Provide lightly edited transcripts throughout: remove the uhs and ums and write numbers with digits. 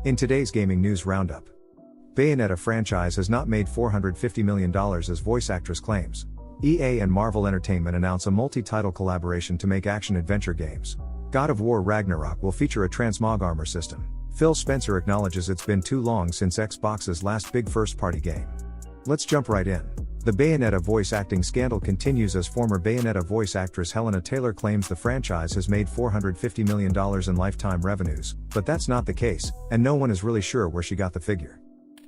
In today's gaming news roundup, Bayonetta franchise has not made $450 million as voice actress claims. EA and Marvel Entertainment announce a multi-title collaboration to make action-adventure games. God of War Ragnarok will feature a Transmog armor system. Phil Spencer acknowledges it's been too long since Xbox's last big first-party game. Let's jump right in. The Bayonetta voice acting scandal continues as former Bayonetta voice actress Helena Taylor claims the franchise has made $450 million in lifetime revenues, but that's not the case, and no one is really sure where she got the figure.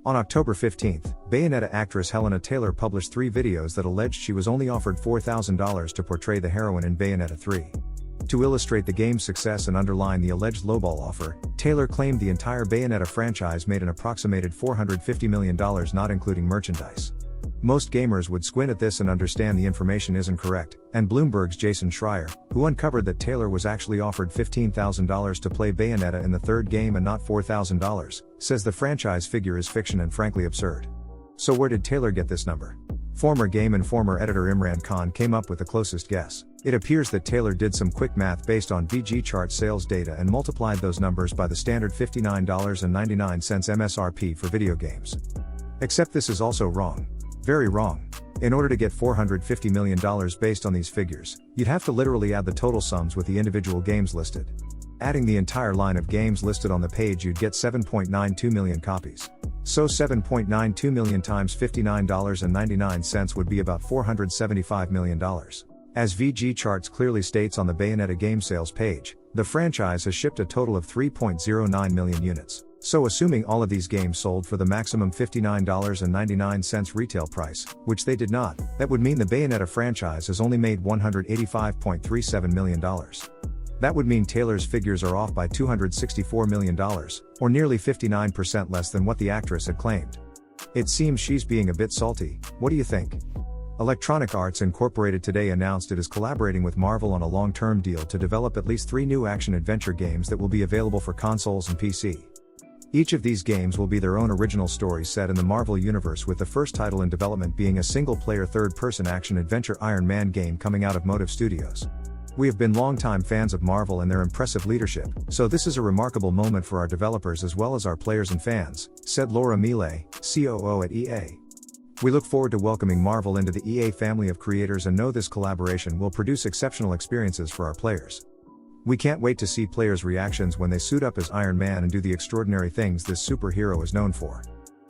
On October 15, Bayonetta actress Helena Taylor published 3 videos that alleged she was only offered $4,000 to portray the heroine in Bayonetta 3. To illustrate the game's success and underline the alleged lowball offer, Taylor claimed the entire Bayonetta franchise made an approximated $450 million not including merchandise. Most gamers would squint at this and understand the information isn't correct, and Bloomberg's Jason Schreier, who uncovered that Taylor was actually offered $15,000 to play Bayonetta in the third game and not $4,000, says the franchise figure is fiction and frankly absurd. So where did Taylor get this number? Former Game Informer editor Imran Khan came up with the closest guess. It appears that Taylor did some quick math based on VG chart sales data and multiplied those numbers by the standard $59.99 MSRP for video games. Except this is also wrong. Very wrong. In order to get $450 million based on these figures, you'd have to literally add the total sums with the individual games listed. Adding the entire line of games listed on the page, you'd get 7.92 million copies. So 7.92 million times $59.99 would be about $475 million. As VG Charts clearly states on the Bayonetta game sales page, the franchise has shipped a total of 3.09 million units. So assuming all of these games sold for the maximum $59.99 retail price, which they did not, that would mean the Bayonetta franchise has only made $185.37 million. That would mean Taylor's figures are off by $264 million, or nearly 59% less than what the actress had claimed. It seems she's being a bit salty. What do you think? Electronic Arts Incorporated today announced it is collaborating with Marvel on a long-term deal to develop at least 3 new action-adventure games that will be available for consoles and PC. Each of these games will be their own original story set in the Marvel universe, with the first title in development being a single-player third-person action-adventure Iron Man game coming out of Motive Studios. We have been longtime fans of Marvel and their impressive leadership, so this is a remarkable moment for our developers as well as our players and fans, said Laura Miele, COO at EA. We look forward to welcoming Marvel into the EA family of creators and know this collaboration will produce exceptional experiences for our players. We can't wait to see players' reactions when they suit up as Iron Man and do the extraordinary things this superhero is known for.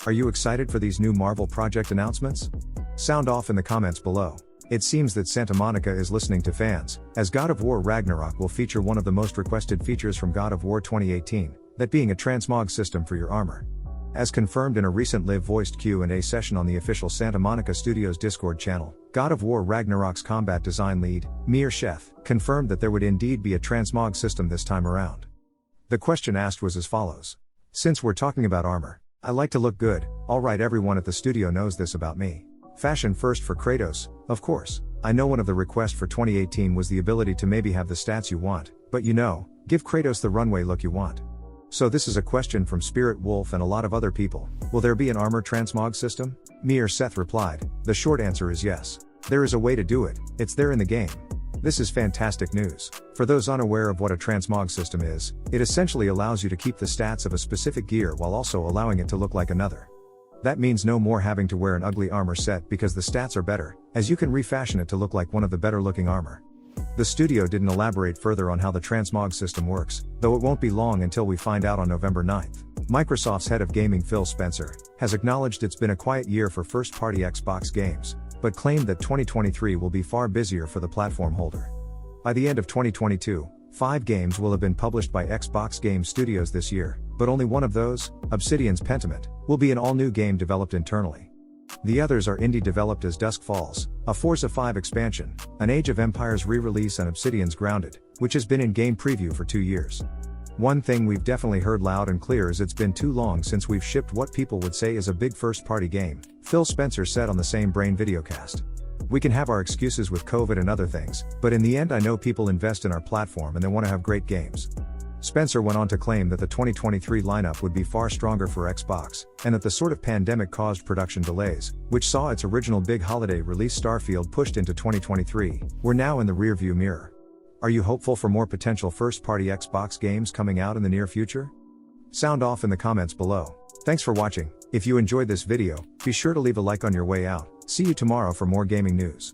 Are you excited for these new Marvel project announcements? Sound off in the comments below. It seems that Santa Monica is listening to fans, as God of War Ragnarok will feature one of the most requested features from God of War 2018, that being a transmog system for your armor. As confirmed in a recent live-voiced Q&A session on the official Santa Monica Studios Discord channel, God of War Ragnarok's combat design lead, Mir Sheth, confirmed that there would indeed be a transmog system this time around. The question asked was as follows. Since we're talking about armor, I like to look good. Alright, everyone at the studio knows this about me. Fashion first for Kratos, of course. I know one of the requests for 2018 was the ability to maybe have the stats you want, but give Kratos the runway look you want. So this is a question from Spirit Wolf and a lot of other people. Will there be an armor transmog system? Mir Sheth replied, the short answer is yes. There is a way to do it, it's there in the game. This is fantastic news. For those unaware of what a transmog system is, it essentially allows you to keep the stats of a specific gear while also allowing it to look like another. That means no more having to wear an ugly armor set because the stats are better, as you can refashion it to look like one of the better looking armor. The studio didn't elaborate further on how the transmog system works, though it won't be long until we find out on November 9th. Microsoft's head of gaming Phil Spencer has acknowledged it's been a quiet year for first-party Xbox games, but claimed that 2023 will be far busier for the platform holder. By the end of 2022, 5 games will have been published by Xbox Game Studios this year, but only one of those, Obsidian's Pentiment, will be an all-new game developed internally. The others are indie developed as Dusk Falls, a Forza 5 expansion, an Age of Empires re-release and Obsidian's Grounded, which has been in game preview for 2 years. One thing we've definitely heard loud and clear is it's been too long since we've shipped what people would say is a big first-party game, Phil Spencer said on the Same Brain videocast. We can have our excuses with COVID and other things, but in the end I know people invest in our platform and they want to have great games. Spencer went on to claim that the 2023 lineup would be far stronger for Xbox, and that the sort of pandemic caused production delays, which saw its original big holiday release Starfield pushed into 2023, were now in the rearview mirror. Are you hopeful for more potential first-party Xbox games coming out in the near future? Sound off in the comments below. Thanks for watching. If you enjoyed this video, be sure to leave a like on your way out. See you tomorrow for more gaming news.